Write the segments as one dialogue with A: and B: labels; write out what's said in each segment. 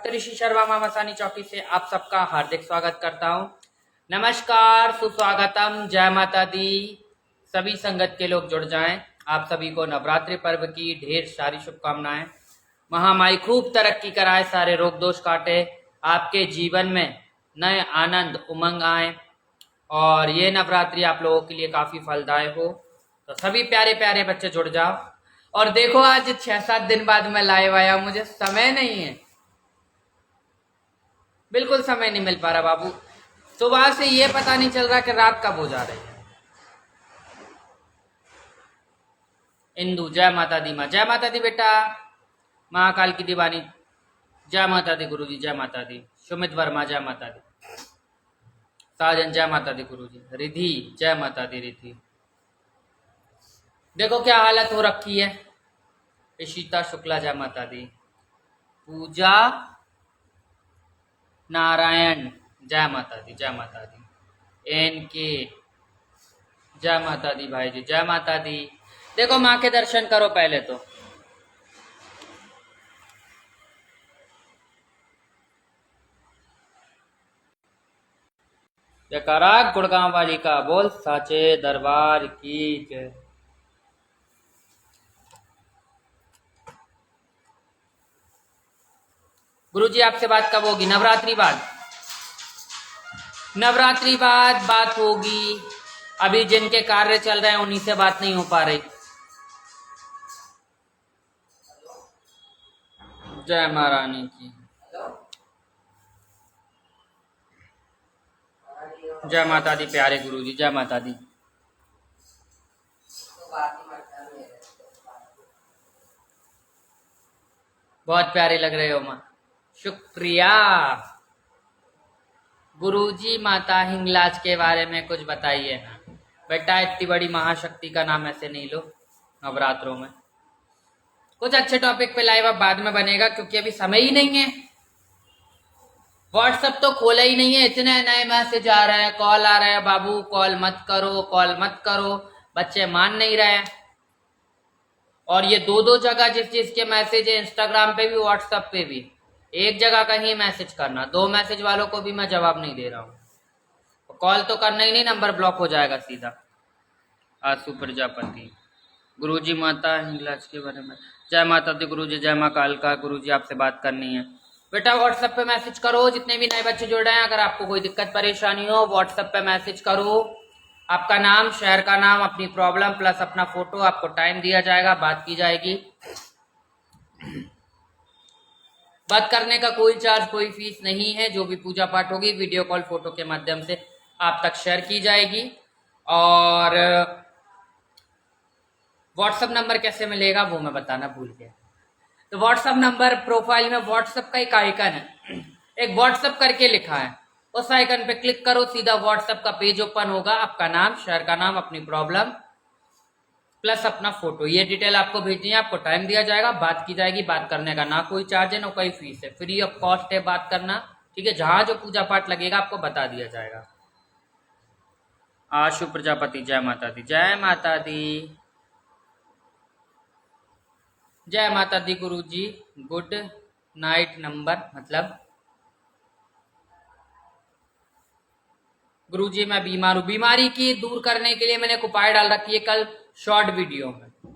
A: सप्तऋषि शर्मा मामा सानी चौकी से आप सबका हार्दिक स्वागत करता हूँ। नमस्कार, सुस्वागतम, जय माता दी। सभी संगत के लोग जुड़ जाएं। आप सभी को नवरात्रि पर्व की ढेर सारी शुभकामनाएं। महामाई खूब तरक्की कराए, सारे रोग दोष काटे, आपके जीवन में नए आनंद उमंग आए और ये नवरात्रि आप लोगों के लिए काफी फलदायक हो। तो सभी प्यारे प्यारे बच्चे जुड़ जाओ। और देखो, आज 6-7 दिन बाद मैं लाइव आया, मुझे समय नहीं है, बिल्कुल समय नहीं मिल पा रहा बाबू। सुबह से ये पता नहीं चल रहा कि रात कब हो जा रही है। इंदु, जय माता दी माँ। जय माता दी बेटा। महाकाल की दीवानी, जय माता दी गुरुजी। जय माता दी। सुमित वर्मा, जय माता दी। साजन, जय माता दी गुरुजी। रिधि, जय माता दी रिधि। देखो क्या हालत हो रखी है। इशिता शुक्ला, जय माता दी। पूजा नारायण, जय माता दी। जय माता दी। एनके, जय माता दी भाई जी। जय माता दी। देखो माँ के दर्शन करो पहले तो। जयकारा गुड़गांव वाली का बोल, साचे दरबार की जय। गुरुजी आपसे बात कब होगी? नवरात्रि बाद। नवरात्रि बाद बात होगी। अभी जिनके कार्य चल रहे हैं उन्हीं से बात नहीं हो पा रही। जय महारानी की जय माता दी। प्यारे गुरुजी, जय माता दी। बहुत प्यारे लग रहे हो माँ, शुक्रिया। गुरुजी माता हिंगलाज के बारे में कुछ बताइए ना बेटा। इतनी बड़ी महाशक्ति का नाम ऐसे नहीं लो नवरात्रों में। कुछ अच्छे टॉपिक पे लाइव अब बाद में बनेगा, क्योंकि अभी समय ही नहीं है। व्हाट्सएप तो खोला ही नहीं है, इतने नए मैसेज आ रहे हैं, कॉल आ रहे हैं, बाबू कॉल मत करो, कॉल मत करो। बच्चे मान नहीं रहे हैं। और ये दो जगह जिस चीज के मैसेज है, इंस्टाग्राम पे भी व्हाट्सएप पे भी, एक जगह का ही मैसेज करना। 2 मैसेज वालों को भी मैं जवाब नहीं दे रहा हूँ। कॉल तो करना ही नहीं, नंबर ब्लॉक हो जाएगा सीधा। आसू प्रजापति, गुरुजी माता हिंगलाज के बारे में। जय माता दी गुरुजी। जय माँ कालका। गुरुजी आपसे बात करनी है बेटा। व्हाट्सएप पे मैसेज करो। जितने भी नए बच्चे जुड़ रहे हैं, अगर आपको कोई दिक्कत परेशानी हो, व्हाट्सएप पे मैसेज करो। आपका नाम, शहर का नाम, अपनी प्रॉब्लम प्लस अपना फोटो, आपको टाइम दिया जाएगा, बात की जाएगी। बात करने का कोई चार्ज, कोई फीस नहीं है। जो भी पूजा पाठ होगी वीडियो कॉल फोटो के माध्यम से आप तक शेयर की जाएगी। और व्हाट्सएप नंबर कैसे मिलेगा वो मैं बताना भूल गया। तो व्हाट्सएप नंबर, प्रोफाइल में व्हाट्सएप का एक आइकन है, एक व्हाट्सएप करके लिखा है, उस आइकन पे क्लिक करो, सीधा व्हाट्सएप का पेज ओपन होगा। आपका नाम, शहर का नाम, अपनी प्रॉब्लम प्लस अपना फोटो, ये डिटेल आपको भेजनी है। आपको टाइम दिया जाएगा, बात की जाएगी। बात करने का ना कोई चार्ज है, ना कोई फीस है, फ्री ऑफ कॉस्ट है बात करना। ठीक है, जहां जो पूजा पाठ लगेगा आपको बता दिया जाएगा। आशु प्रजापति, जय माता दी। जय माता दी। जय माता दी गुरुजी। गुड नाइट नंबर मतलब? गुरुजी मैं बीमार हूँ। बीमारी की दूर करने के लिए मैंने एक उपाय डाल रखी है कल शॉर्ट वीडियो में,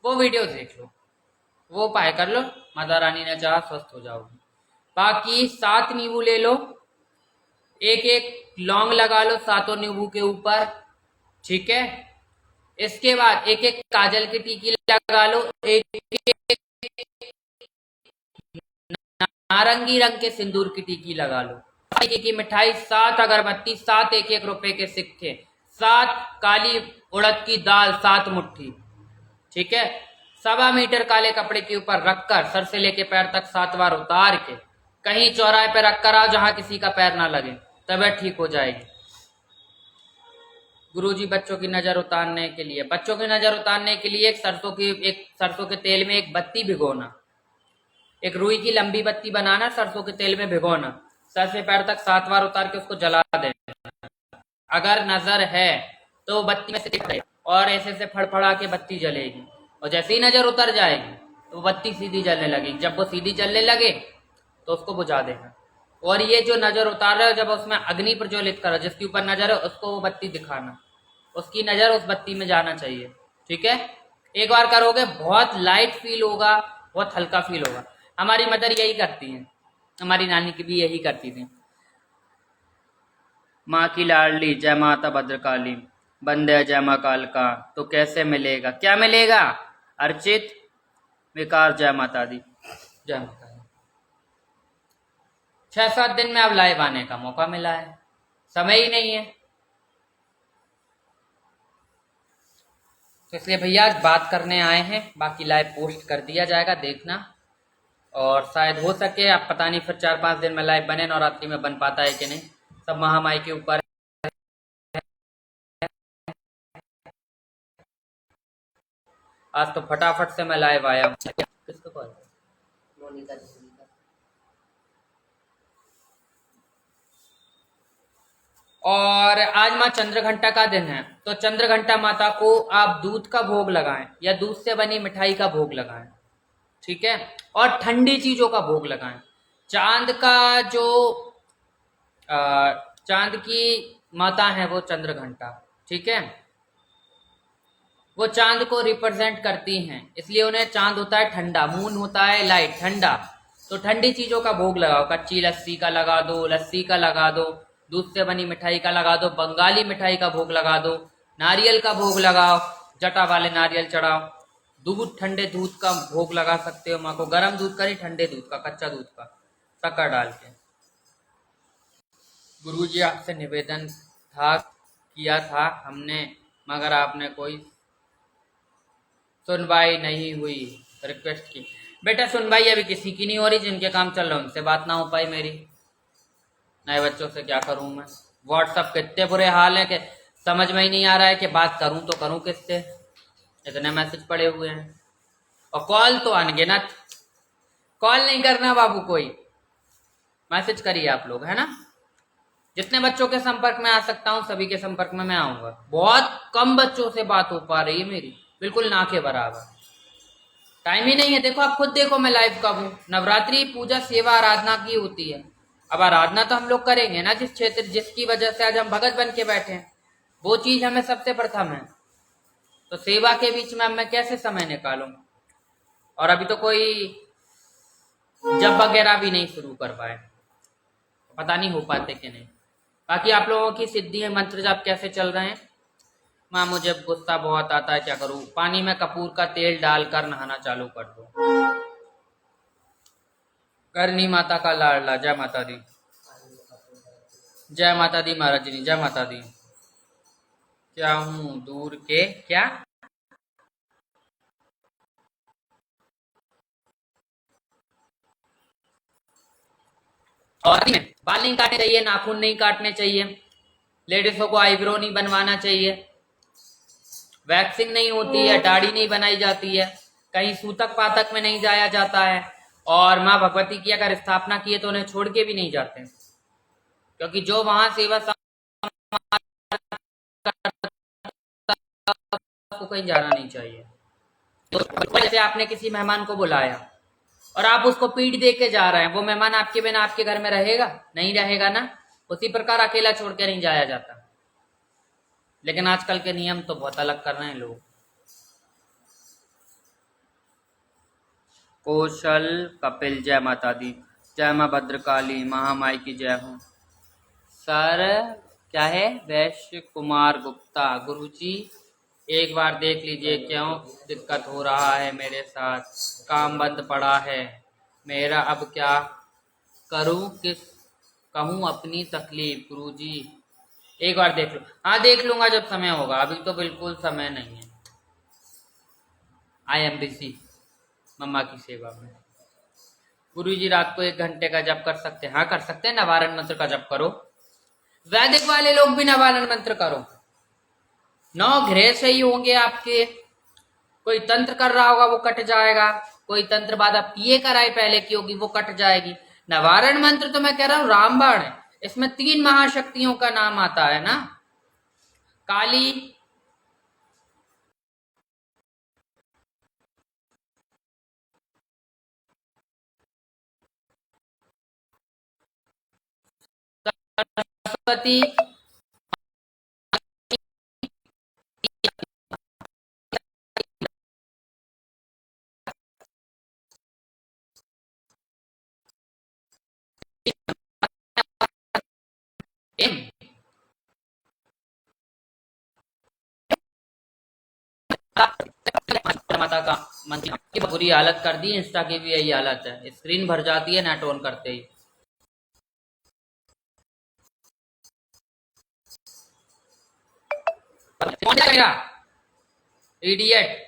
A: वो वीडियो देख लो, वो उपाय कर लो। माता रानी ने चाहा स्वस्थ हो जाओगे। बाकी 7 नींबू ले लो, एक एक लौंग लगा लो 7 नींबू के ऊपर। ठीक है, इसके बाद एक एक काजल की टीकी लगा लो, एक एक नारंगी रंग के सिंदूर की टीकी लगा लो, की मिठाई, 7 अगरबत्ती, 7 एक रुपए के सिक्के, 7 काली उड़द की दाल, 7 मुट्ठी। ठीक है, 1.25 मीटर काले कपड़े के ऊपर रखकर सर से लेके पैर तक 7 बार उतार के कहीं चौराहे पे रख कर आओ जहां किसी का पैर ना लगे, तबीयत ठीक हो जाएगी। गुरुजी बच्चों की नजर उतारने के लिए, बच्चों की नजर उतारने के लिए एक सरसों के तेल में एक बत्ती भिगोना, एक रुई की लंबी बत्ती बनाना, सरसों के तेल में भिगोना, सर से पैर तक 7 बार उतार के उसको जला देना। अगर नजर है तो बत्ती में से और ऐसे फड़फड़ा के बत्ती जलेगी, और जैसे ही नजर उतर जाएगी तो बत्ती सीधी जलने लगेगी। जब वो सीधी जलने लगे तो उसको बुझा देना। और ये जो नजर उतार रहे हो, जब उसमें अग्नि प्रज्वलित करो, जिसके ऊपर नजर है उसको वो बत्ती दिखाना, उसकी नजर उस बत्ती में जाना चाहिए। ठीक है, एक बार करोगे बहुत लाइट फील होगा, बहुत हल्का फील होगा। हमारी मदर यही करती हैं, हमारी नानी की भी यही करती थी। माँ की लाडली जय माता भद्रकाली, बंदे जय माँ काल का, तो कैसे मिलेगा, क्या मिलेगा अर्चित विकार, जय माता दी, जय माता दी। 6-7 दिन में अब लाइव आने का मौका मिला है, समय ही नहीं है, तो इसलिए भैया आज बात करने आए हैं। बाकी लाइव पोस्ट कर दिया जाएगा, देखना। और शायद हो सके, आप पता नहीं फिर 4-5 दिन में लाइव बने, नवरात्रि में बन पाता है कि नहीं, सब महामाई के ऊपर। आज तो फटाफट से मैं लाइव आया हूँ। किसको कॉल? मोनिका जी। और आज माँ चंद्रघंटा का दिन है, तो चंद्रघंटा माता को आप दूध का भोग लगाएं या दूध से बनी मिठाई का भोग लगाएं। ठीक है, और ठंडी चीजों का भोग लगाएं। चांद का जो चांद की माता है वो चंद्रघंटा, ठीक है, वो चांद को रिप्रेजेंट करती हैं, इसलिए उन्हें चांद होता है ठंडा, मून होता है लाइट ठंडा। तो ठंडी चीजों का भोग लगाओ, कच्ची लस्सी का लगा दो, लस्सी का लगा दो, दूध से बनी मिठाई का लगा दो, बंगाली मिठाई का भोग लगा दो, नारियल का भोग लगाओ, जटा वाले नारियल चढ़ाओ, दूध ठंडे दूध का भोग लगा सकते हो माँ को, गर्म दूध का नहीं, ठंडे दूध का, कच्चा दूध का, शक्कर डाल के। गुरुजी आपसे निवेदन था, किया था हमने, मगर आपने कोई सुनवाई नहीं हुई, रिक्वेस्ट की। बेटा सुनवाई अभी किसी की नहीं हो रही, जिनके काम चल रहे उनसे बात ना हो पाई मेरी, नए बच्चों से क्या करूं मैं। व्हाट्सअप के इतने बुरे हाल है कि समझ में ही नहीं आ रहा है कि बात करूं तो करूं किससे, इतने मैसेज पड़े हुए हैं। और कॉल तो अनगिनत, कॉल नहीं करना बाबू, कोई मैसेज करिए आप लोग, है ना। जितने बच्चों के संपर्क में आ सकता हूँ सभी के संपर्क में मैं आऊंगा। बहुत कम बच्चों से बात हो पा रही है मेरी, बिल्कुल ना के बराबर, टाइम ही नहीं है। देखो आप खुद देखो, मैं लाइव कब हूँ, नवरात्रि पूजा सेवा आराधना की होती है। अब आराधना तो हम लोग करेंगे ना, जिस क्षेत्र जिसकी वजह से आज हम भगत बन के बैठे हैं, वो चीज हमें सबसे प्रथम है। तो सेवा के बीच में अब मैं कैसे समय निकालूं, और अभी तो कोई जब वगैरह भी नहीं शुरू कर पाए, पता नहीं हो पाते कि नहीं। बाकी आप लोगों की सिद्धि है, मंत्र जाप कैसे चल रहे हैं। माँ मुझे गुस्सा बहुत आता है, क्या करूं, पानी में कपूर का तेल डालकर नहाना चालू कर दो। करनी माता का लाडला, जय माता दी, जय माता दी महाराज जी, जय माता दी। क्या हूँ दूर के क्या, और बाल नहीं काटने चाहिए, नाखून नहीं काटने चाहिए, लेडीजों को आईब्रो नहीं बनवाना चाहिए, वैक्सिंग नहीं होती है, दाढ़ी नहीं बनाई जाती है, कहीं सूतक पातक में नहीं जाया जाता है, और माँ भगवती की अगर स्थापना की है तो उन्हें छोड़ के भी नहीं जाते, क्योंकि जो वहां सेवा को कहीं जाना नहीं चाहिए। तो जैसे आपने किसी मेहमान को बुलाया और आप उसको पीठ दे के जा रहे हैं, वो मेहमान आपके बिना आपके घर में रहेगा नहीं, रहेगा ना। उसी प्रकार अकेला छोड़ के नहीं जाया जाता, लेकिन आजकल के नियम तो बहुत अलग कर रहे हैं लोग। कौशल कपिल, जय माता दी, जय माँ भद्रकाली, महामाई की जय हो। सर क्या है, वैश्य कुमार गुप्ता, गुरुजी एक बार देख लीजिए क्यों दिक्कत हो रहा है मेरे साथ, काम बंद पड़ा है मेरा, अब क्या करूं, किस कहूं अपनी तकलीफ। गुरुजी एक बार देख लो। हाँ देख लूंगा जब समय होगा, अभी तो बिल्कुल समय नहीं है। आई एम बिजी मम्मा की सेवा में। गुरुजी रात को 1 घंटे का जप कर सकते हैं, हाँ कर सकते हैं, नवारण मंत्र का जप करो, वैदिक वाले लोग भी नवारण मंत्र करो, 9 ग्रह सही होंगे आपके। कोई तंत्र कर रहा होगा वो कट जाएगा, कोई तंत्र बाधा पिए कराई पहले की होगी वो कट जाएगी। नवारण मंत्र तो मैं कह रहा हूँ रामबाण है, इसमें 3 महाशक्तियों का नाम आता है ना, काली, सरस्वती माता का मंत्री की बुरी हालत कर दी। इंस्टा की भी यही हालत है, स्क्रीन भर जाती है नेट ऑन करते ही। इडियट।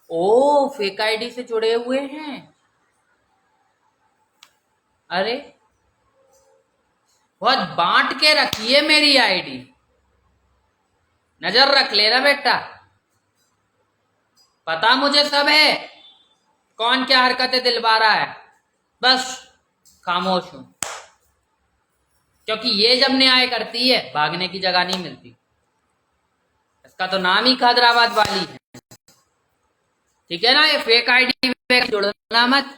A: ओ फेक आईडी से जुड़े हुए हैं। अरे बहुत बांट के रखी है मेरी आईडी, नजर रख लेना बेटा। पता मुझे सब है कौन क्या हरकतें दिलवा रहा है, बस खामोश हूं। क्योंकि ये जब न्याय करती है भागने की जगह नहीं मिलती। इसका तो नाम ही खैदराबाद वाली है, ठीक है ना। ये फेक आईडी में जुड़ना मत।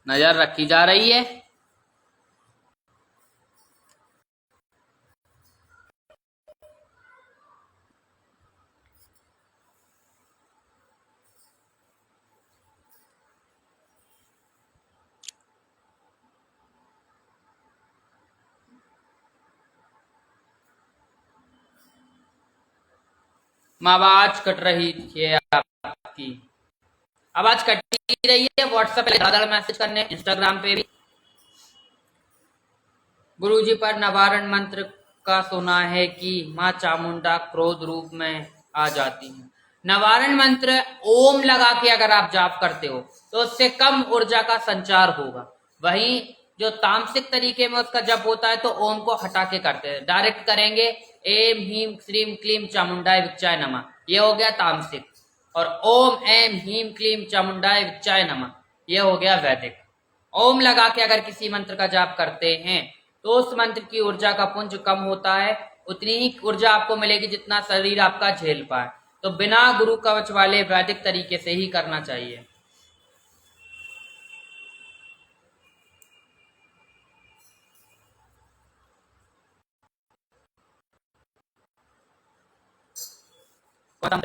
A: नजर रखी जा रही है। आवाज कट रही है आपकी, आवाज कट रही है। व्हाट्सएप पे ज्यादा मैसेज करने, इंस्टाग्राम पे भी। गुरुजी पर नवारण मंत्र का सुना है कि माँ चामुंडा क्रोध रूप में आ जाती है। नवारण मंत्र ओम लगा के अगर आप जाप करते हो तो उससे कम ऊर्जा का संचार होगा। वहीं जो तामसिक तरीके में उसका जप होता है तो ओम को हटा के करते हैं, डायरेक्ट करेंगे एम हीम श्रीम क्लीम चामुंडाय विच्चाय नमः, ये हो गया तामसिक। और ओम एम हीम क्लीम चामुंडाय विच्चाय नमः, ये हो गया वैदिक। ओम लगा के अगर किसी मंत्र का जाप करते हैं तो उस मंत्र की ऊर्जा का पुंज कम होता है, उतनी ही ऊर्जा आपको मिलेगी जितना शरीर आपका झेल पाए। तो बिना गुरु कवच वाले वैदिक तरीके से ही करना चाहिए।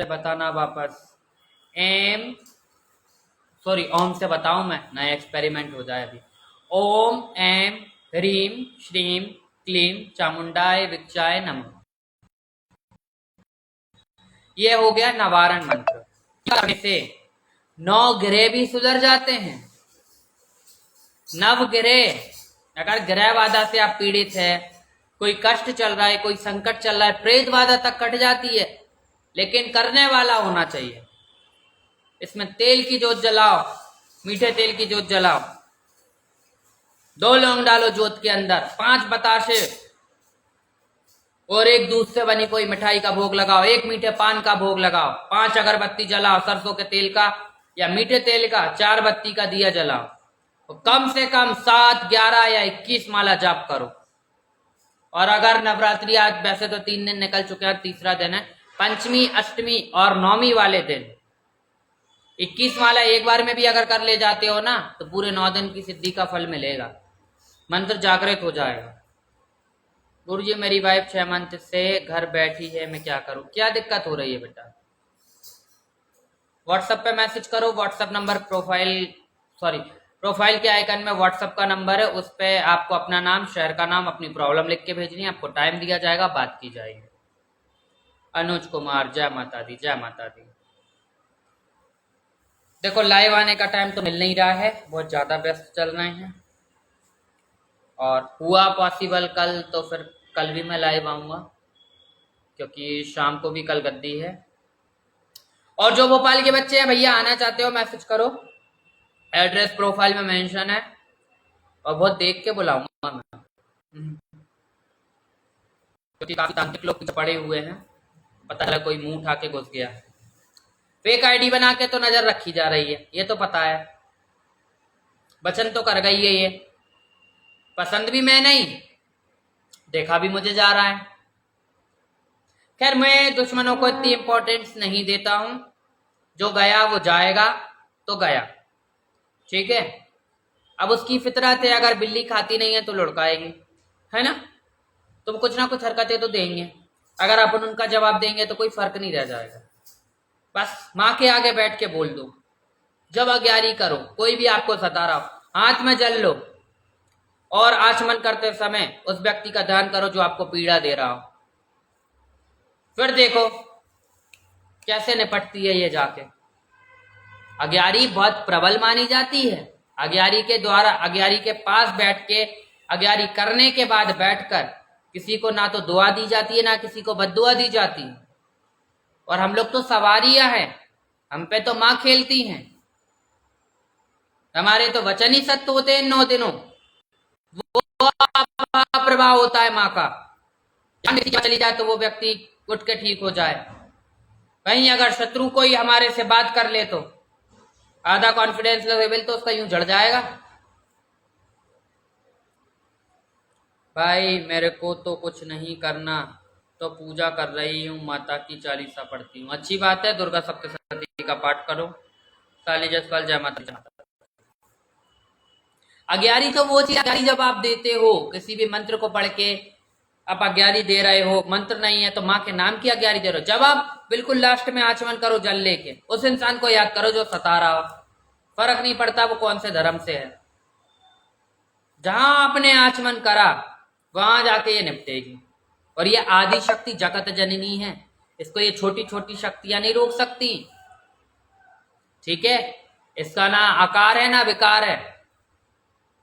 A: बताना वापस एम सॉरी ओम से बताऊं मैं, नया एक्सपेरिमेंट हो जाए अभी। ओम एम ह्रीम श्रीम क्लीम चामुंडाय विच्चाय नमः, ये हो गया नवारण मंत्र। से 9 ग्रह भी सुधर जाते हैं। नव ग्रह, अगर ग्रह बाधा से आप पीड़ित है, कोई कष्ट चल रहा है, कोई संकट चल रहा है, प्रेत बाधा तक कट जाती है, लेकिन करने वाला होना चाहिए। इसमें तेल की जोत जलाओ, मीठे तेल की जोत जलाओ, 2 लौंग डालो जोत के अंदर, 5 बताशे और 1 दूध से बनी कोई मिठाई का भोग लगाओ, 1 मीठे पान का भोग लगाओ, 5 अगरबत्ती जलाओ सरसों के तेल का या मीठे तेल का, 4 बत्ती का दिया जलाओ। तो कम से कम 7, 11 या 21 माला जाप करो। और अगर नवरात्रि आज वैसे तो 3 दिन निकल चुके हैं, तीसरा दिन है, पंचमी अष्टमी और नौमी वाले दिन 21 माला एक बार में भी अगर कर ले जाते हो ना तो पूरे 9 दिन की सिद्धि का फल मिलेगा, मंत्र जागृत हो जाएगा। गुरुजी मेरी वाइफ 6 मंथ से घर बैठी है, मैं क्या करूं? क्या दिक्कत हो रही है बेटा? व्हाट्सएप पे मैसेज करो। व्हाट्सएप नंबर प्रोफाइल के आइकन में व्हाट्सएप का नंबर है, उस पे आपको अपना नाम, शहर का नाम, अपनी प्रॉब्लम लिख के भेजनी है। आपको टाइम दिया जाएगा, बात की जाएगी। अनुज कुमार, जय माता दी, जय माता दी। देखो लाइव आने का टाइम तो मिल नहीं रहा है, बहुत ज्यादा व्यस्त चल रहे हैं। और हुआ पॉसिबल कल तो फिर कल भी मैं लाइव आऊंगा, क्योंकि शाम को भी कल गद्दी है। और जो भोपाल के बच्चे हैं भैया आना चाहते हो मैसेज करो, एड्रेस प्रोफाइल में मेंशन है। और बहुत देख के बुलाऊंगा मैं, क्योंकि काफी तांत्रिक लोग पीछे पड़े हुए हैं, पता चला कोई मुंह उठा के घुस गया। फेक आईडी बना के तो नजर रखी जा रही है, ये तो पता है। वचन तो कर गई है ये, पसंद भी मैं नहीं, देखा भी मुझे जा रहा है। खैर मैं दुश्मनों को इतनी इंपॉर्टेंस नहीं देता हूं, जो गया वो जाएगा तो गया, ठीक है। अब उसकी फितरत है, अगर बिल्ली खाती नहीं है तो लुढ़काएगी, है ना, तो कुछ ना कुछ हरकतें तो देंगे। अगर अपन उनका जवाब देंगे तो कोई फर्क नहीं रह जाएगा। बस माँ के आगे बैठ के बोल दो, जब अग्यारी करो, कोई भी आपको सता रहा हो, हाथ में जल लो और आचमन करते समय उस व्यक्ति का ध्यान करो जो आपको पीड़ा दे रहा हो। फिर देखो कैसे निपटती है ये जाके। अग्यारी बहुत प्रबल मानी जाती है। अग्यारी के द्वारा, अग्यारी के पास बैठ के, अग्यारी करने के बाद बैठकर किसी को ना तो दुआ दी जाती है ना किसी को बद्दुआ दी जाती है। और हम लोग तो सवारियां हैं, हम पे तो माँ खेलती हैं, हमारे तो वचन ही सत्य होते हैं। 9 दिनों वो प्रभाव होता है माँ का। चली जाए तो वो व्यक्ति उठ के ठीक हो जाए। कहीं अगर शत्रु कोई हमारे से बात कर ले तो आधा कॉन्फिडेंस लेवल तो उसका यूं झड़ जाएगा। भाई मेरे को तो कुछ नहीं करना, तो पूजा कर रही हूँ, माता की चालीसा पढ़ती हूँ। अच्छी बात है, दुर्गा सप्तशती का पाठ करो। साली जसपाल, जय माता दी। अग्यारी तो वो चीज, अग्यारी जब आप देते हो किसी भी मंत्र को पढ़ के, आप अग्यारी दे रहे हो, मंत्र नहीं है तो माँ के नाम की अग्यारी दे रहे हो। जब आप बिल्कुल लास्ट में आचमन करो जल लेके, उस इंसान को याद करो जो सता रहा हो, फर्क नहीं पड़ता वो कौन से धर्म से है। जहां आपने आचमन करा वहां जाके ये निपटेगी। और ये आदि शक्ति जगत जननी है, इसको ये छोटी छोटी शक्तियां नहीं रोक सकती, ठीक है। इसका ना आकार है ना विकार है,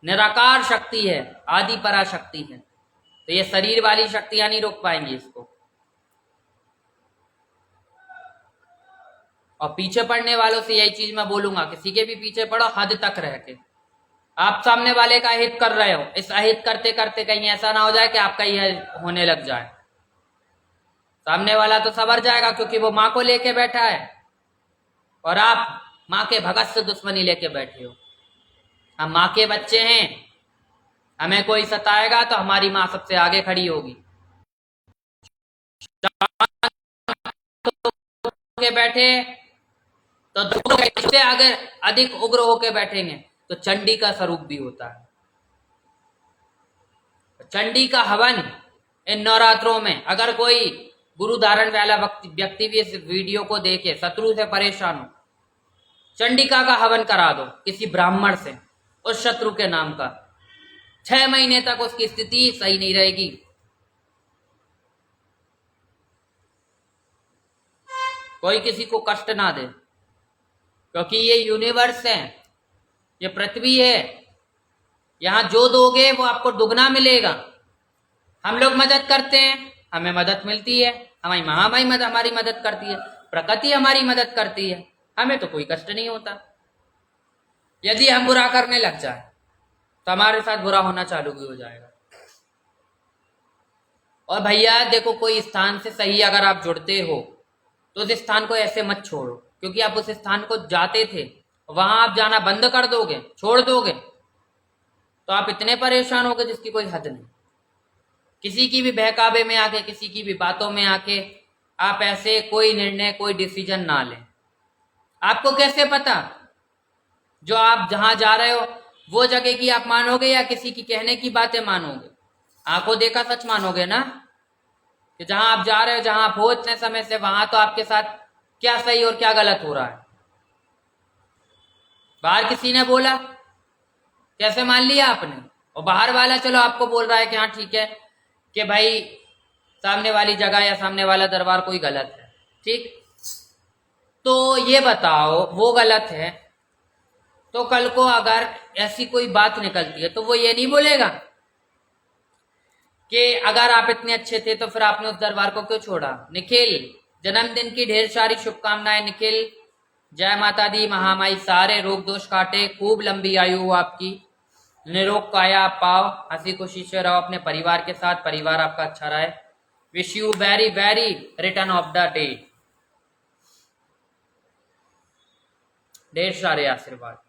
A: निराकार शक्ति है, आदि पराशक्ति है। तो ये शरीर वाली शक्तियां नहीं रोक पाएंगी इसको। और पीछे पड़ने वालों से यही चीज मैं बोलूंगा, किसी के भी पीछे पड़ो हद तक रह के। आप सामने वाले का हित कर रहे हो, इस अहित करते करते कहीं ऐसा ना हो जाए कि आपका यह होने लग जाए। सामने वाला तो सवर जाएगा क्योंकि वो माँ को लेके बैठा है, और आप माँ के भगत से दुश्मनी लेके बैठे हो। हम माँ के बच्चे हैं, हमें कोई सताएगा तो हमारी माँ सबसे आगे खड़ी होगी। के बैठे तो से अगर अधिक उग्र होके बैठेंगे तो चंडी का स्वरूप भी होता है। चंडी का हवन इन नवरात्रों में, अगर कोई गुरु धारण वाला व्यक्ति भी इस वीडियो को देखे, शत्रु से परेशान हो, चंडिका का हवन करा दो किसी ब्राह्मण से उस शत्रु के नाम का। 6 महीने तक उसकी स्थिति सही नहीं रहेगी। कोई किसी को कष्ट ना दे, क्योंकि ये यूनिवर्स है, ये पृथ्वी है, यहां जो दोगे वो आपको दुगना मिलेगा। हम लोग मदद करते हैं, हमें मदद मिलती है, हमारी महामाई हमारी मदद करती है, प्रकृति हमारी मदद करती है, हमें तो कोई कष्ट नहीं होता। यदि हम बुरा करने लग जाए तो हमारे साथ बुरा होना चालू भी हो जाएगा। और भैया देखो, कोई स्थान से सही अगर आप जुड़ते हो तो उस स्थान को ऐसे मत छोड़ो, क्योंकि आप उस स्थान को जाते थे, वहां आप जाना बंद कर दोगे, छोड़ दोगे, तो आप इतने परेशान होगे जिसकी कोई हद नहीं। किसी की भी बहकावे में आके, किसी की भी बातों में आके आप ऐसे कोई निर्णय, कोई डिसीजन ना लें। आपको कैसे पता जो आप जहां जा रहे हो वो जगह की आप मानोगे या किसी की कहने की बातें मानोगे? आंखों देखा सच मानोगे ना, कि जहां आप जा रहे हो, जहां आप हो इतने समय से, वहां तो आपके साथ क्या सही और क्या गलत हो रहा है। बाहर किसी ने बोला, कैसे मान लिया आपने? और बाहर वाला चलो आपको बोल रहा है कि हाँ ठीक है, कि भाई सामने वाली जगह या सामने वाला दरबार कोई गलत है, ठीक, तो ये बताओ वो गलत है, तो कल को अगर ऐसी कोई बात निकलती है तो वो ये नहीं बोलेगा कि अगर आप इतने अच्छे थे तो फिर आपने उस दरबार को क्यों छोड़ा? निखिल, जन्मदिन की ढेर सारी शुभकामनाएं निखिल। जय माता दी महामाई, सारे रोग दोष काटे, खूब लंबी आयु हो आपकी, निरोग काया पाओ, हंसी खुशी से रहो अपने परिवार के साथ, परिवार आपका अच्छा रहे। Wish you very very return of the day, ढेर सारे आशीर्वाद।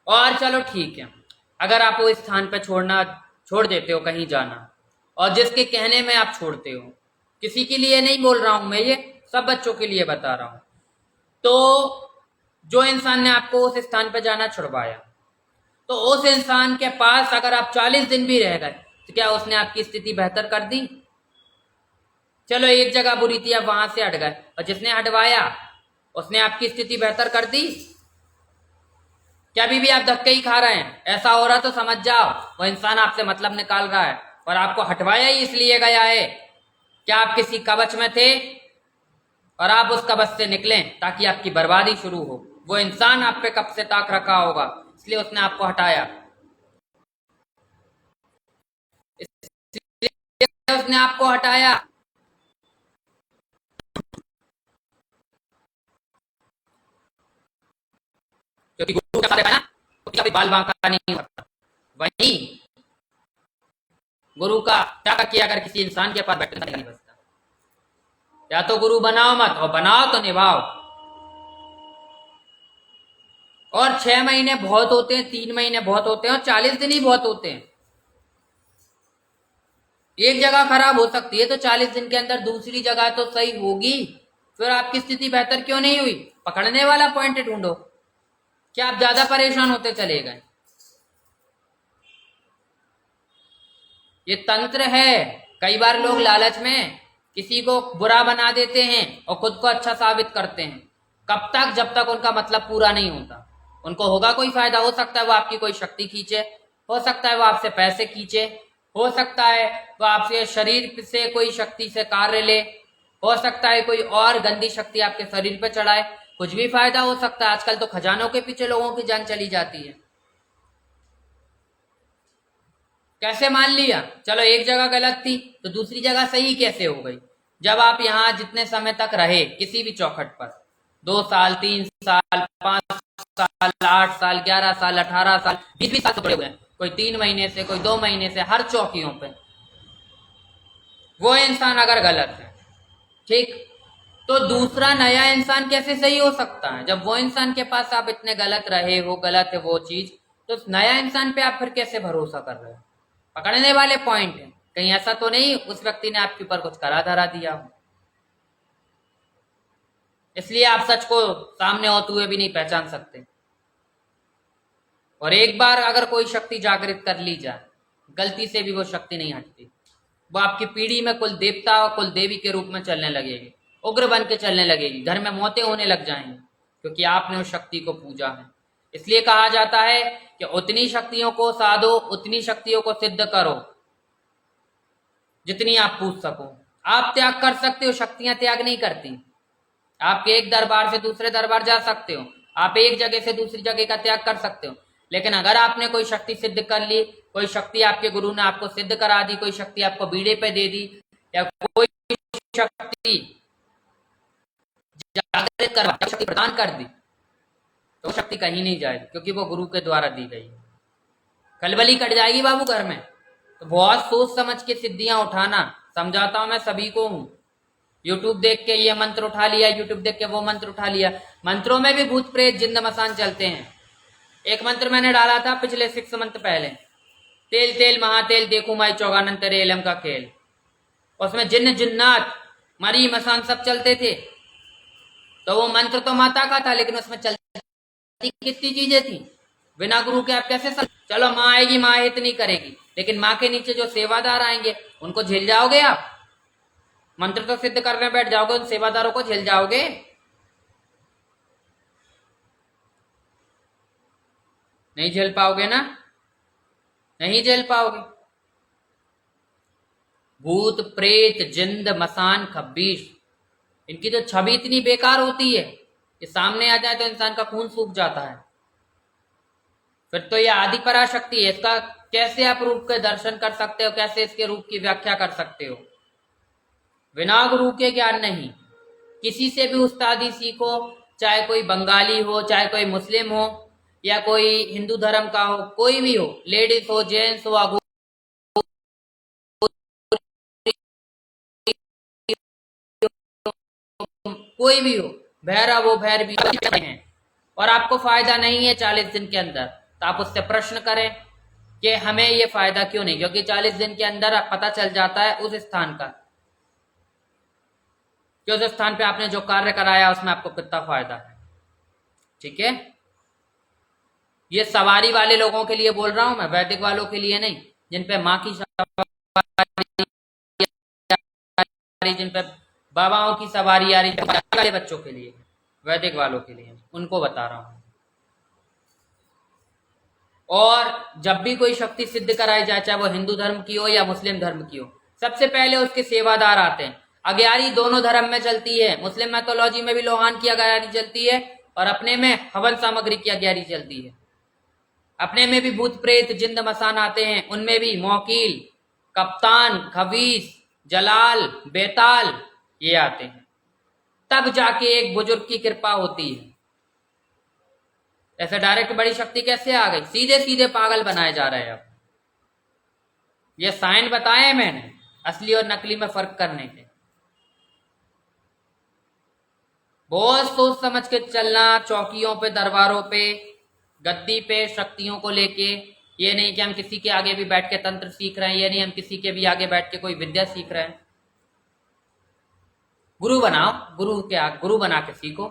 A: और चलो ठीक है, अगर आप वो स्थान पर छोड़ देते हो कहीं जाना, और जिसके कहने में आप छोड़ते हो। किसी के लिए नहीं बोल रहा हूं मैं, ये सब बच्चों के लिए बता रहा हूं। तो जो इंसान ने आपको उस स्थान पर जाना छुड़वाया, तो उस इंसान के पास अगर आप 40 दिन भी रह गए तो क्या उसने आपकी स्थिति बेहतर कर दी? चलो एक जगह बुरी थी, अब वहां से हट गए, और जिसने हटवाया उसने आपकी स्थिति बेहतर कर दी? क्या अभी भी आप धक्के ही खा रहे हैं? ऐसा हो रहा तो समझ जाओ वो इंसान आपसे मतलब निकाल रहा है, और आपको हटवाया ही इसलिए गया है क्या आप किसी कवच में थे और आप उस कवच से निकलें ताकि आपकी बर्बादी शुरू हो। वो इंसान आप पे कब से ताक रखा होगा, इसलिए उसने आपको हटाया, इसलिए उसने आपको हटाया। क्योंकि गुरु का ना तो कभी बाल बांका नहीं होता। वही गुरु का त्याग किया अगर किसी इंसान के पास बैठने नहीं बचता। या तो गुरु बनाओ मत, और बनाओ तो निभाओ। और 6 महीने बहुत होते हैं, 3 महीने बहुत होते हैं, और 40 दिन ही बहुत होते हैं। एक जगह खराब हो सकती है तो 40 दिन के अंदर दूसरी जगह तो सही होगी। फिर आपकी स्थिति बेहतर क्यों नहीं हुई? पकड़ने वाला पॉइंट ढूंढो। क्या आप ज्यादा परेशान होते चले गए? ये तंत्र है। कई बार लोग लालच में किसी को बुरा बना देते हैं और खुद को अच्छा साबित करते हैं। कब तक? जब तक उनका मतलब पूरा नहीं होता। उनको होगा कोई फायदा, हो सकता है वो आपकी कोई शक्ति खींचे, हो सकता है वो आपसे पैसे खींचे, हो सकता है वो आपसे शरीर से कोई शक्ति से कार्य ले, हो सकता है कोई और गंदी शक्ति आपके शरीर पर चढ़ाए। कुछ भी फायदा हो सकता है। आजकल तो खजानों के पीछे लोगों की जान चली जाती है। कैसे मान लिया? चलो एक जगह गलत थी तो दूसरी जगह सही कैसे हो गई? जब आप यहाँ जितने समय तक रहे किसी भी चौखट पर, 2 साल, 3 साल, 5 साल, 8 साल, 11 साल, 18 साल, 20 साल से पड़े हुए हैं, कोई 3 महीने से, कोई 2 महीने से, हर चौकियों पे वो इंसान अगर गलत है, ठीक, तो दूसरा नया इंसान कैसे सही हो सकता है? जब वो इंसान के पास आप इतने गलत रहे हो, गलत है वो चीज, तो नया इंसान पे आप फिर कैसे भरोसा कर रहे हो? पकड़ने वाले पॉइंट है। कहीं ऐसा तो नहीं उस व्यक्ति ने आपके ऊपर कुछ करा धरा दिया हो, इसलिए आप सच को सामने होते हुए भी नहीं पहचान सकते। और एक बार अगर कोई शक्ति जागृत कर ली जाए, गलती से भी वो शक्ति नहीं हटती। वो आपकी पीढ़ी में कुल देवता और कुल देवी के रूप में चलने लगेगी, उग्र बन के चलने लगेगी, घर में मौतें होने लग जाएंगी, क्योंकि आपने उस शक्ति को पूजा है। इसलिए कहा जाता है कि उतनी शक्तियों को साधो, उतनी शक्तियों को सिद्ध करो जितनी आप पूछ सको। आप त्याग कर सकते हो, शक्तियां त्याग नहीं करती। आप एक दरबार से दूसरे दरबार जा सकते हो, आप एक जगह से दूसरी जगह का त्याग कर सकते हो, लेकिन अगर आपने कोई शक्ति सिद्ध कर ली, कोई शक्ति आपके गुरु ने आपको सिद्ध करा दी, कोई शक्ति आपको बीड़े पे दे दी, या कोई शक्ति जागृत करवा, शक्ति प्रदान कर दी, तो शक्ति कहीं नहीं जाएगी, क्योंकि वो गुरु के द्वारा दी गई। खलबली कट जाएगी बाबू घर में। तो बहुत सोच समझ के सिद्धियां उठाना, समझाता हूं मैं सभी को हूं। यूट्यूब देख के ये मंत्र उठा लिया, यूट्यूब देख के वो मंत्र उठा लिया। मंत्रों में भी भूत प्रेत जिंद मसान चलते हैं। एक मंत्र मैंने डाला था पिछले 6 मंथ पहले, तेल तेल महातेल देखू माई चौगानन तेरे इलम का खेल। उसमें जिन्न जिन्नात मरी मसान सब चलते थे। तो वो मंत्र तो माता का था, लेकिन उसमें चलती कितनी चीजें थी। बिना गुरु के आप कैसे चलो माँ आएगी, माँ हित नहीं करेगी, लेकिन माँ के नीचे जो सेवादार आएंगे उनको झेल जाओगे आप? मंत्र तो सिद्ध करने बैठ जाओगे, उन सेवादारों को झेल जाओगे? नहीं झेल पाओगे ना, नहीं झेल पाओगे। भूत प्रेत जिंद मसान खब्बीश, इनकी तो छवि इतनी बेकार होती है कि सामने आ जाए तो इंसान का खून सूख जाता है। फिर तो ये आदि पराशक्ति है, इसका कैसे आप रूप के दर्शन कर सकते हो, कैसे इसके रूप की व्याख्या कर सकते हो? बिना गुरु के ज्ञान नहीं। किसी से भी उस्तादी सीखो, चाहे कोई बंगाली हो, चाहे कोई मुस्लिम हो, या कोई हिंदू धर्म का हो, कोई भी हो, लेडीज हो, जेंट्स हो, अगो कोई भी हो, भैरव हो, भैरवी हैं, और आपको फायदा नहीं है 40 दिन के अंदर, तो आप उससे प्रश्न करें कि हमें ये फायदा क्यों नहीं, क्योंकि 40 दिन के अंदर पता चल जाता है उस स्थान का कि उस स्थान पे आपने जो कार्य कराया उसमें आपको कितना फायदा है। ठीक है, ये सवारी वाले लोगों के लिए बोल रहा हूं मैं, वैदिक वालों के लिए नहीं, जिन पे माँ की सवारी, जिन पे बाबाओं की सवारी आ रही, वाले बच्चों के लिए, वैदिक वालों के लिए, उनको बता रहा हूं। और जब भी कोई शक्ति सिद्ध कराई जाए, चाहे वो हिंदू धर्म की हो या मुस्लिम धर्म की हो, सबसे पहले उसके सेवादार आते हैं। अग्यारी दोनों धर्म में चलती है, मुस्लिम मैथोलॉजी में भी लोहान की अग्यारी चलती है और अपने में हवन सामग्री की अग्यारी चलती है। अपने में भी भूत प्रेत जिंद मसान आते हैं, उनमें भी मौकील, कप्तान, खबीस, जलाल, बेताल ये आते हैं। तब जाके एक बुजुर्ग की कृपा होती है। ऐसे डायरेक्ट बड़ी शक्ति कैसे आ गई? सीधे सीधे पागल बनाए जा रहे हैं। अब ये साइन बताए मैंने, असली और नकली में फर्क करने के। बहुत सोच समझ के चलना, चौकियों पे, दरबारों पे, गद्दी पे शक्तियों को लेके। ये नहीं कि हम किसी के आगे भी बैठ के तंत्र सीख रहे हैं, ये नहीं हम किसी के भी आगे बैठ के कोई विद्या सीख रहे हैं। गुरु बनाओ, गुरु बना के सीखो।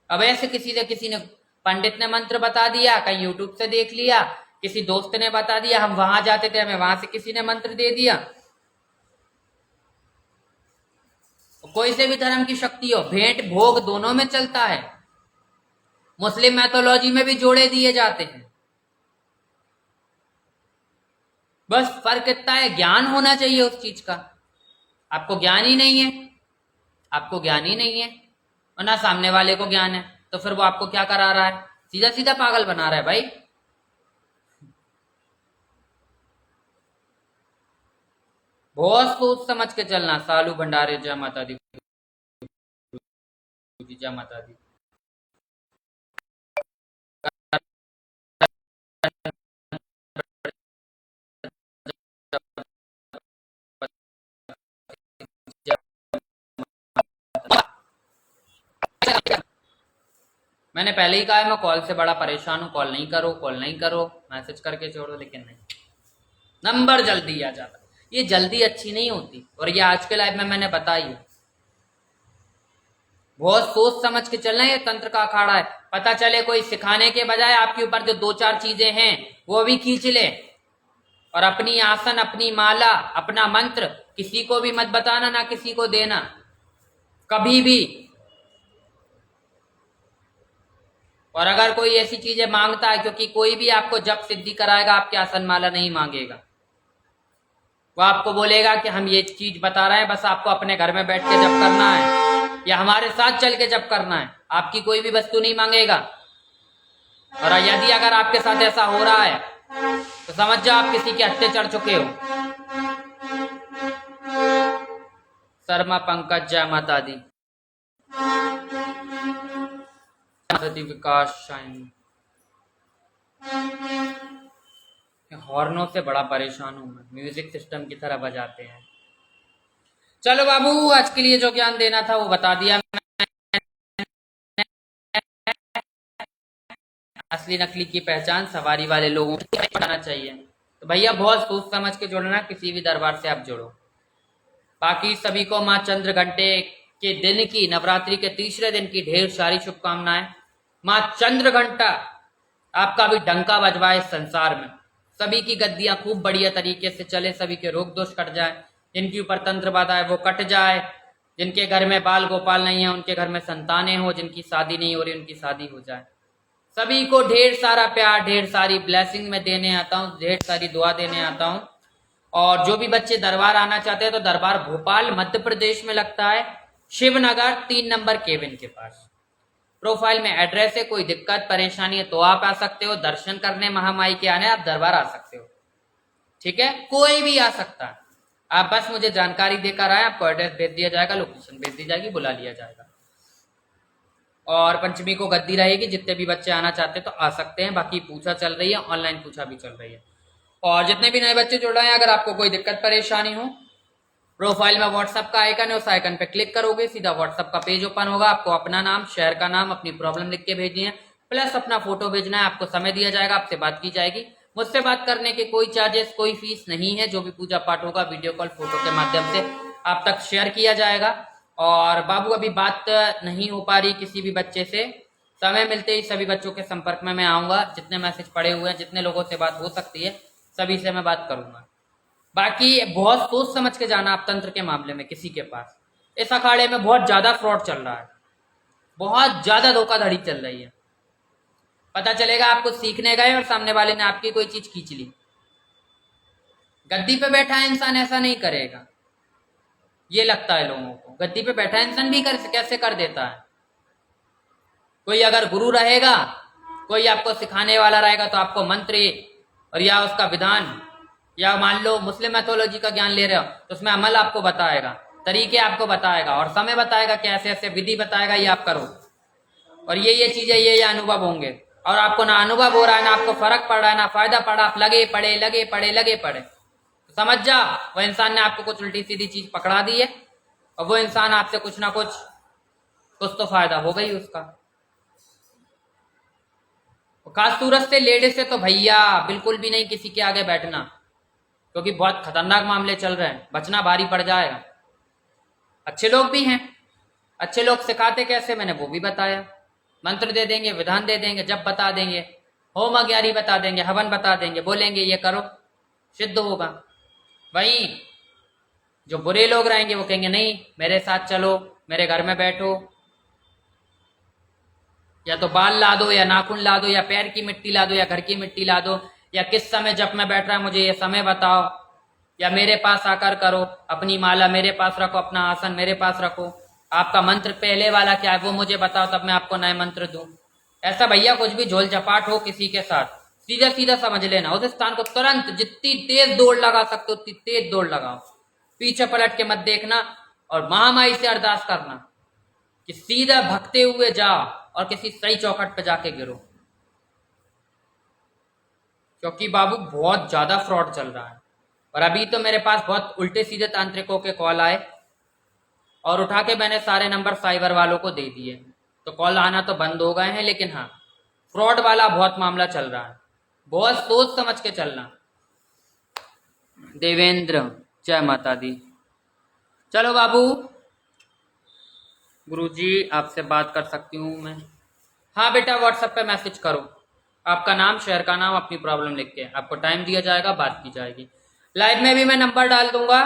A: अब ऐसे किसी ने पंडित ने मंत्र बता दिया, कहीं यूट्यूब से देख लिया, किसी दोस्त ने बता दिया, हम वहां जाते थे, हमें वहां से किसी ने मंत्र दे दिया। कोई से भी धर्म की शक्ति हो, भेंट भोग दोनों में चलता है। मुस्लिम मैथोलॉजी में भी जोड़े दिए जाते हैं। बस फर्क इतना है, ज्ञान होना चाहिए उस चीज का। आपको ज्ञान ही नहीं है, आपको ज्ञान ही नहीं है और ना सामने वाले को ज्ञान है, तो फिर वो आपको क्या करा रहा है? सीधा सीधा पागल बना रहा है भाई। बहुत सोच समझ के चलना। सालू भंडारे, जय माता दी, जय माता दी। मैंने पहले ही कहा है मैं कॉल से बड़ा परेशान हूं, कॉल नहीं करो, मैसेज करके छोड़ो, लेकिन नहीं, नंबर जल्दी आ जाता। ये जल्दी अच्छी नहीं होती, और ये आज के लाइफ में मैंने बताई है। बहुत सोच समझ के चलना। ये तंत्र का अखाड़ा है। पता चले कोई सिखाने के बजाय आपके ऊपर जो 2-4 चीजें हैं वो भी खींच ले, और अपनी आसन, अपनी माला, अपना मंत्र किसी को भी मत बताना, ना किसी को देना कभी भी। और अगर कोई ऐसी चीजें मांगता है, क्योंकि कोई भी आपको जप सिद्धि कराएगा आपके आसन माला नहीं मांगेगा। वो आपको बोलेगा कि हम ये चीज बता रहे हैं, बस आपको अपने घर में बैठ के जप करना है या हमारे साथ चल के जप करना है, आपकी कोई भी वस्तु नहीं मांगेगा। और यदि अगर आपके साथ ऐसा हो रहा है तो समझ जाओ आप किसी के हत्थे चढ़ चुके हो। शर्मा पंकज, जय माता दी। विकास शाइन, हॉर्नों से बड़ा परेशान हूं मैं, म्यूजिक सिस्टम की तरह बजाते हैं। चलो बाबू, आज के लिए जो ज्ञान देना था वो बता दिया। असली नकली की पहचान सवारी वाले लोगों को बताना चाहिए। तो भैया बहुत सोच समझ के जोड़ना, किसी भी दरबार से आप जोड़ो। बाकी सभी को माँ चंद्र घंटे के दिन की, नवरात्रि के तीसरे दिन की ढेर सारी शुभकामनाएं। माँ चंद्र घंटा आपका भी डंका बजवाए संसार में, सभी की गद्दियां खूब बढ़िया तरीके से चले, सभी के रोग दोष कट जाए, जिनके ऊपर तंत्र बाधा है वो कट जाए, जिनके घर में बाल गोपाल नहीं है उनके घर में संतानें हो, जिनकी शादी नहीं हो रही उनकी शादी हो जाए। सभी को ढेर सारा प्यार, ढेर सारी ब्लेसिंग में देने आता हूँ, ढेर सारी दुआ देने आता हूँ। और जो भी बच्चे दरबार आना चाहते हैं तो दरबार भोपाल मध्य प्रदेश में लगता है, शिवनगर 3 नंबर केबिन के पास। प्रोफाइल में एड्रेस है, कोई दिक्कत परेशानी है तो आप आ सकते हो, दर्शन करने महामाई के आने आप दरबार आ सकते हो। ठीक है, कोई भी आ सकता है, आप बस मुझे जानकारी देकर आए, आपको एड्रेस भेज दिया जाएगा, लोकेशन भेज दी जाएगी, बुला लिया जाएगा। और पंचमी को गद्दी रहेगी, जितने भी बच्चे आना चाहते हैं तो आ सकते हैं। बाकी पूछा चल रही है, ऑनलाइन पूछा भी चल रही है। और जितने भी नए बच्चे जुड़ रहे हैं, अगर आपको कोई दिक्कत परेशानी हो, प्रोफाइल में व्हाट्सएप का आइकन है, उस आइकन पे क्लिक करोगे सीधा व्हाट्सएप का पेज ओपन होगा। आपको अपना नाम, शहर का नाम, अपनी प्रॉब्लम लिख के भेजनी है, प्लस अपना फोटो भेजना है। आपको समय दिया जाएगा, आपसे बात की जाएगी, मुझसे बात करने के कोई चार्जेस, कोई फीस नहीं है। जो भी पूजा पाठ होगा वीडियो कॉल, फोटो के माध्यम से आप तक शेयर किया जाएगा। और बाबू अभी बात नहीं हो पा रही किसी भी बच्चे से, समय मिलते ही सभी बच्चों के संपर्क में मैं आऊँगा। जितने मैसेज पड़े हुए हैं, जितने लोगों से बात हो सकती है, सभी से मैं बात करूँगा। बाकी बहुत सोच समझ के जाना आप तंत्र के मामले में किसी के पास। इस अखाड़े में बहुत ज़्यादा फ्रॉड चल रहा है, बहुत ज़्यादा धोखाधड़ी चल रही है। पता चलेगा आप कुछ सीखने गए और सामने वाले ने आपकी कोई चीज खींच ली। गद्दी पे बैठा है इंसान ऐसा नहीं करेगा, ये लगता है लोगों को। गद्दी पे बैठा इंसान भी कैसे कर देता है। कोई अगर गुरु रहेगा, कोई आपको सिखाने वाला रहेगा, तो आपको मंत्र और या उसका विधान, या मान लो मुस्लिम मैथोलॉजी का ज्ञान ले रहे हो तो उसमें अमल आपको बताएगा, तरीके आपको बताएगा और समय बताएगा कि ऐसे ऐसे विधि बताएगा, ये आप करो और ये चीजें ये अनुभव होंगे। और आपको ना अनुभव हो रहा है, ना आपको फर्क पड़ रहा है, ना फायदा पड़ा, आप लगे पड़े तो समझ जा वो इंसान ने आपको कुछ उल्टी सीधी चीज पकड़ा दी है और वो इंसान आपसे कुछ ना कुछ तो फायदा हो गई उसका। खास सूरत से लेडीज से तो भैया बिल्कुल भी नहीं किसी के आगे बैठना, क्योंकि बहुत खतरनाक मामले चल रहे हैं, बचना भारी पड़ जाएगा। अच्छे लोग भी हैं, अच्छे लोग सिखाते कैसे मैंने वो भी बताया। मंत्र दे देंगे, विधान दे देंगे, जब बता देंगे, होम अग्यारी बता देंगे, हवन बता देंगे, बोलेंगे ये करो सिद्ध होगा। वहीं जो बुरे लोग रहेंगे वो कहेंगे नहीं मेरे साथ चलो, मेरे घर में बैठो, या तो बाल ला दो, या नाखून ला दो, या पैर की मिट्टी ला दो, या घर की मिट्टी ला दो, या किस समय जब मैं बैठ रहा है मुझे ये समय बताओ, या मेरे पास आकर करो, अपनी माला मेरे पास रखो, अपना आसन मेरे पास रखो, आपका मंत्र पहले वाला क्या है वो मुझे बताओ, तब मैं आपको नए मंत्र दूं। ऐसा भैया कुछ भी झोल झपाट हो किसी के साथ, सीधा सीधा समझ लेना, उस स्थान को तुरंत जितनी तेज दौड़ लगा सकते हो उतनी तेज दौड़ लगाओ, पीछे पलट के मत देखना और महामाई से अरदास करना कि सीधा भगते हुए जाओ और किसी सही चौखट पे जाके गिरो। क्योंकि बाबू बहुत ज्यादा फ्रॉड चल रहा है और अभी तो मेरे पास बहुत उल्टे सीधे तांत्रिकों के कॉल आए और उठा के मैंने सारे नंबर साइबर वालों को दे दिए, तो कॉल आना तो बंद हो गए हैं, लेकिन हाँ फ्रॉड वाला बहुत मामला चल रहा है, बहुत सोच समझ के चलना। देवेंद्र, जय माता दी। चलो बाबू, गुरुजी आपसे बात कर सकती हूँ मैं? हाँ बेटा, व्हाट्सएप पे मैसेज करो, आपका नाम, शहर का नाम, अपनी प्रॉब्लम लिख के, आपको टाइम दिया जाएगा, बात की जाएगी। लाइव में भी मैं नंबर डाल दूंगा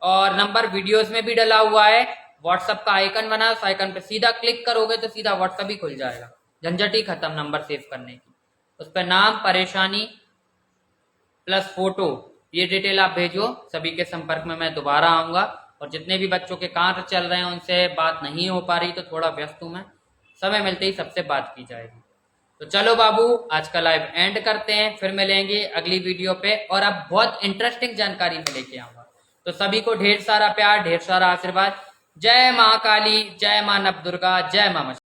A: और नंबर वीडियोस में भी डला हुआ है। व्हाट्सएप का आइकन बना है, उस आइकन पे सीधा क्लिक करोगे तो सीधा व्हाट्सएप ही खुल जाएगा, झंझट ही खत्म नंबर सेव करने की। उस पर नाम, परेशानी प्लस फोटो, ये डिटेल आप भेजो, सभी के संपर्क में मैं दोबारा आऊंगा। और जितने भी बच्चों के कार्य चल रहे हैं उनसे बात नहीं हो पा रही तो थोड़ा व्यस्त हूं मैं, समय मिलते ही सबसे बात की जाएगी। तो चलो बाबू, आज का लाइव एंड करते हैं, फिर मिलेंगे अगली वीडियो पे और अब बहुत इंटरेस्टिंग जानकारी में लेके आऊंगा। तो सभी को ढेर सारा प्यार, ढेर सारा आशीर्वाद। जय माँ काली, जय माँ नव दुर्गा, जय माँ